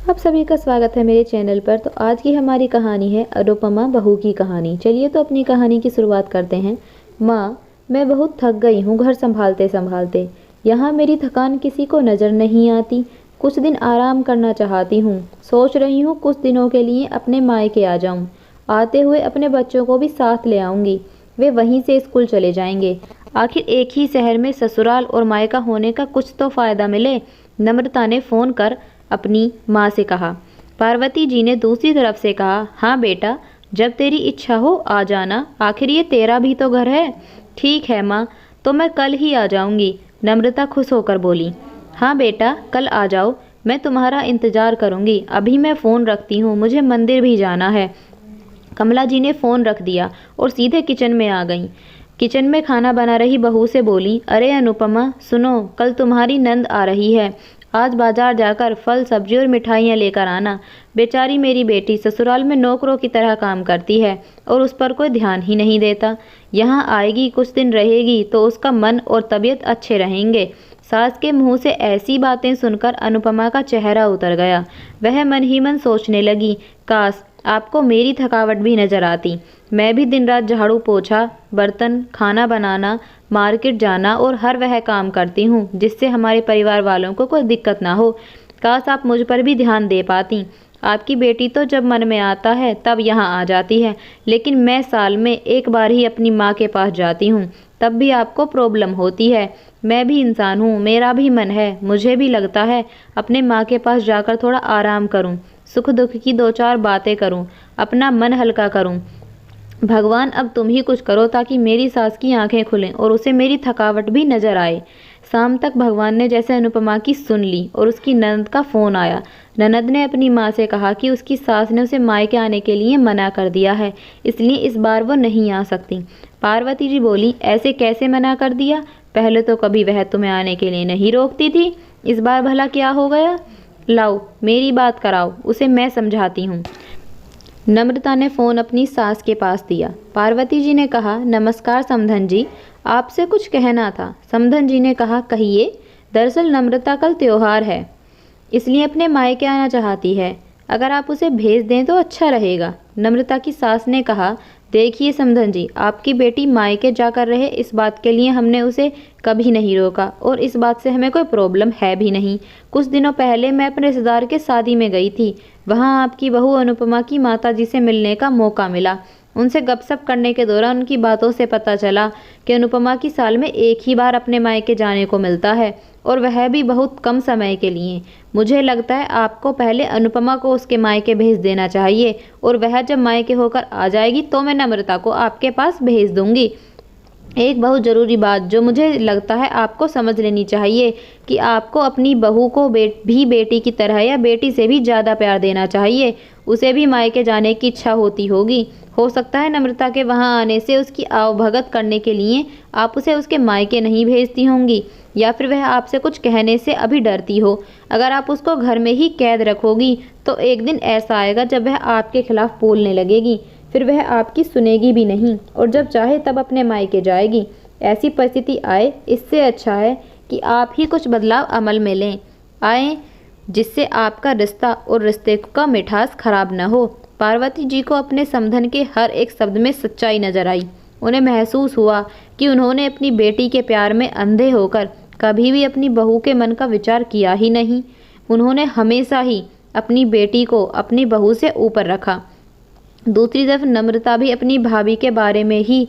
आप सभी का स्वागत है मेरे चैनल पर। तो आज की हमारी कहानी है अनुपमा बहू की कहानी। चलिए तो अपनी कहानी की शुरुआत करते हैं। माँ, मैं बहुत थक गई हूँ घर संभालते संभालते। यहाँ मेरी थकान किसी को नज़र नहीं आती। कुछ दिन आराम करना चाहती हूँ। सोच रही हूँ कुछ दिनों के लिए अपने मायके आ जाऊँ। आते हुए अपने बच्चों को भी साथ ले आऊँगी। वे वहीं से स्कूल चले जाएंगे। आखिर एक ही शहर में ससुराल और मायका होने का कुछ तो फ़ायदा मिले। नम्रता ने फ़ोन कर अपनी माँ से कहा। पार्वती जी ने दूसरी तरफ से कहा, हाँ बेटा, जब तेरी इच्छा हो आ जाना, आखिर ये तेरा भी तो घर है। ठीक है माँ, तो मैं कल ही आ जाऊंगी। नम्रता खुश होकर बोली। हाँ बेटा, कल आ जाओ, मैं तुम्हारा इंतज़ार करूंगी। अभी मैं फ़ोन रखती हूँ, मुझे मंदिर भी जाना है। कमला जी ने फ़ोन रख दिया और सीधे किचन में आ गईं। किचन में खाना बना रही बहू से बोली, अरे अनुपमा, सुनो, कल तुम्हारी नंद आ रही है। आज बाजार जाकर फल सब्जी और मिठाइयाँ लेकर आना। बेचारी मेरी बेटी ससुराल में नौकरों की तरह काम करती है और उस पर कोई ध्यान ही नहीं देता। यहाँ आएगी, कुछ दिन रहेगी तो उसका मन और तबीयत अच्छे रहेंगे। सास के मुंह से ऐसी बातें सुनकर अनुपमा का चेहरा उतर गया। वह मन ही मन सोचने लगी, काश आपको मेरी थकावट भी नजर आती। मैं भी दिन रात झाड़ू पोछा, बर्तन, खाना बनाना, मार्केट जाना और हर वह काम करती हूँ जिससे हमारे परिवार वालों को कोई दिक्कत ना हो। काश आप मुझ पर भी ध्यान दे पाती। आपकी बेटी तो जब मन में आता है तब यहाँ आ जाती है, लेकिन मैं साल में एक बार ही अपनी माँ के पास जाती हूँ, तब भी आपको प्रॉब्लम होती है। मैं भी इंसान हूँ, मेरा भी मन है, मुझे भी लगता है अपने माँ के पास जाकर थोड़ा आराम करूँ, सुख दुख की दो चार बातें करूँ, अपना मन हल्का करूँ। भगवान, अब तुम ही कुछ करो ताकि मेरी सास की आंखें खुलें और उसे मेरी थकावट भी नजर आए। शाम तक भगवान ने जैसे अनुपमा की सुन ली और उसकी ननद का फ़ोन आया। ननद ने अपनी माँ से कहा कि उसकी सास ने उसे मायके आने के लिए मना कर दिया है, इसलिए इस बार वो नहीं आ सकती। पार्वती जी बोली, ऐसे कैसे मना कर दिया? पहले तो कभी वह तुम्हें आने के लिए नहीं रोकती थी, इस बार भला क्या हो गया? लाओ मेरी बात कराओ, उसे मैं समझाती हूँ। नम्रता ने फ़ोन अपनी सास के पास दिया। पार्वती जी ने कहा, नमस्कार समधन जी, आपसे कुछ कहना था। समधन जी ने कहा, कहिए। दरअसल नम्रता कल त्योहार है, इसलिए अपने मायके आना चाहती है। अगर आप उसे भेज दें तो अच्छा रहेगा। नम्रता की सास ने कहा, देखिए समधन जी, आपकी बेटी मायके जाकर रहे, इस बात के लिए हमने उसे कभी नहीं रोका और इस बात से हमें कोई प्रॉब्लम है भी नहीं। कुछ दिनों पहले मैं अपने रिश्तेदार के शादी में गई थी। वहाँ आपकी बहू अनुपमा की माताजी से मिलने का मौका मिला। उनसे गपशप करने के दौरान उनकी बातों से पता चला कि अनुपमा की साल में एक ही बार अपने मायके जाने को मिलता है और वह भी बहुत कम समय के लिए। मुझे लगता है आपको पहले अनुपमा को उसके मायके भेज देना चाहिए और वह जब मायके होकर आ जाएगी तो मैं नम्रता को आपके पास भेज दूंगी। एक बहुत ज़रूरी बात जो मुझे लगता है आपको समझ लेनी चाहिए कि आपको अपनी बहू को भी बेटी की तरह या बेटी से भी ज़्यादा प्यार देना चाहिए। उसे भी मायके जाने की इच्छा होती होगी। हो सकता है नम्रता के वहाँ आने से उसकी आवभगत करने के लिए आप उसे उसके मायके नहीं भेजती होंगी, या फिर वह आपसे कुछ कहने से अभी डरती हो। अगर आप उसको घर में ही कैद रखोगी तो एक दिन ऐसा आएगा जब वह आपके खिलाफ बोलने लगेगी, फिर वह आपकी सुनेगी भी नहीं और जब चाहे तब अपने मायके जाएगी। ऐसी परिस्थिति आए, इससे अच्छा है कि आप ही कुछ बदलाव अमल में लें आए, जिससे आपका रिश्ता और रिश्ते का मिठास खराब न हो। पार्वती जी को अपने समधन के हर एक शब्द में सच्चाई नजर आई। उन्हें महसूस हुआ कि उन्होंने अपनी बेटी के प्यार में अंधे होकर कभी भी अपनी बहू के मन का विचार किया ही नहीं। उन्होंने हमेशा ही अपनी बेटी को अपनी बहू से ऊपर रखा। दूसरी तरफ नम्रता भी अपनी भाभी के बारे में ही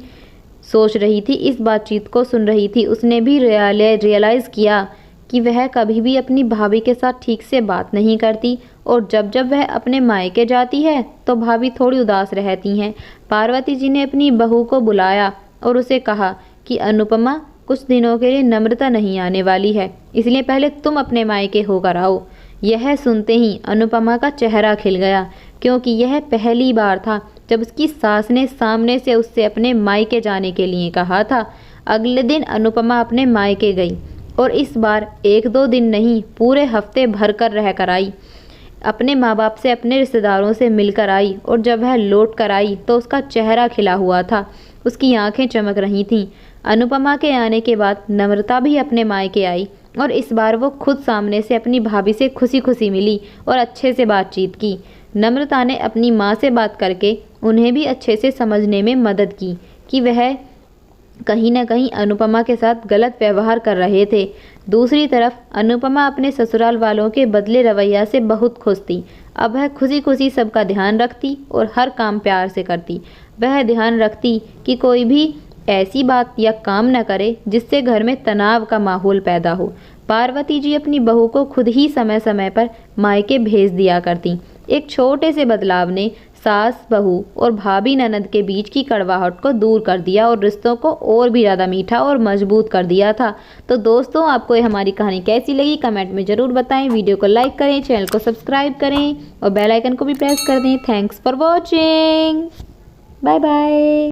सोच रही थी, इस बातचीत को सुन रही थी। उसने भी रियलाइज़ किया कि वह कभी भी अपनी भाभी के साथ ठीक से बात नहीं करती और जब जब वह अपने मायके जाती है तो भाभी थोड़ी उदास रहती हैं। पार्वती जी ने अपनी बहू को बुलाया और उसे कहा कि अनुपमा, कुछ दिनों के लिए नम्रता नहीं आने वाली है, इसलिए पहले तुम अपने मायके होकर आओ। यह सुनते ही अनुपमा का चेहरा खिल गया, क्योंकि यह पहली बार था जब उसकी सास ने सामने से उससे अपने मायके जाने के लिए कहा था। अगले दिन अनुपमा अपने मायके गई और इस बार एक दो दिन नहीं, पूरे हफ्ते भर कर रह कर आई। अपने माँ बाप से, अपने रिश्तेदारों से मिलकर आई और जब वह लौट कर आई तो उसका चेहरा खिला हुआ था, उसकी आंखें चमक रही थीं। अनुपमा के आने के बाद नम्रता भी अपने मायके आई और इस बार वो खुद सामने से अपनी भाभी से खुशी खुशी मिली और अच्छे से बातचीत की। नम्रता ने अपनी माँ से बात करके उन्हें भी अच्छे से समझने में मदद की कि वह कहीं न कहीं अनुपमा के साथ गलत व्यवहार कर रहे थे। दूसरी तरफ अनुपमा अपने ससुराल वालों के बदले रवैया से बहुत खुश थी। अब वह खुशी खुशी सबका ध्यान रखती और हर काम प्यार से करती। वह ध्यान रखती कि कोई भी ऐसी बात या काम न करे जिससे घर में तनाव का माहौल पैदा हो। पार्वती जी अपनी बहू को खुद ही समय समय पर मायके भेज दिया करती। एक छोटे से बदलाव ने सास बहू और भाभी ननद के बीच की कड़वाहट को दूर कर दिया और रिश्तों को और भी ज़्यादा मीठा और मजबूत कर दिया था। तो दोस्तों, आपको ये हमारी कहानी कैसी लगी कमेंट में ज़रूर बताएं। वीडियो को लाइक करें, चैनल को सब्सक्राइब करें और बेल आइकन को भी प्रेस कर दें। Thanks for watching. Bye bye.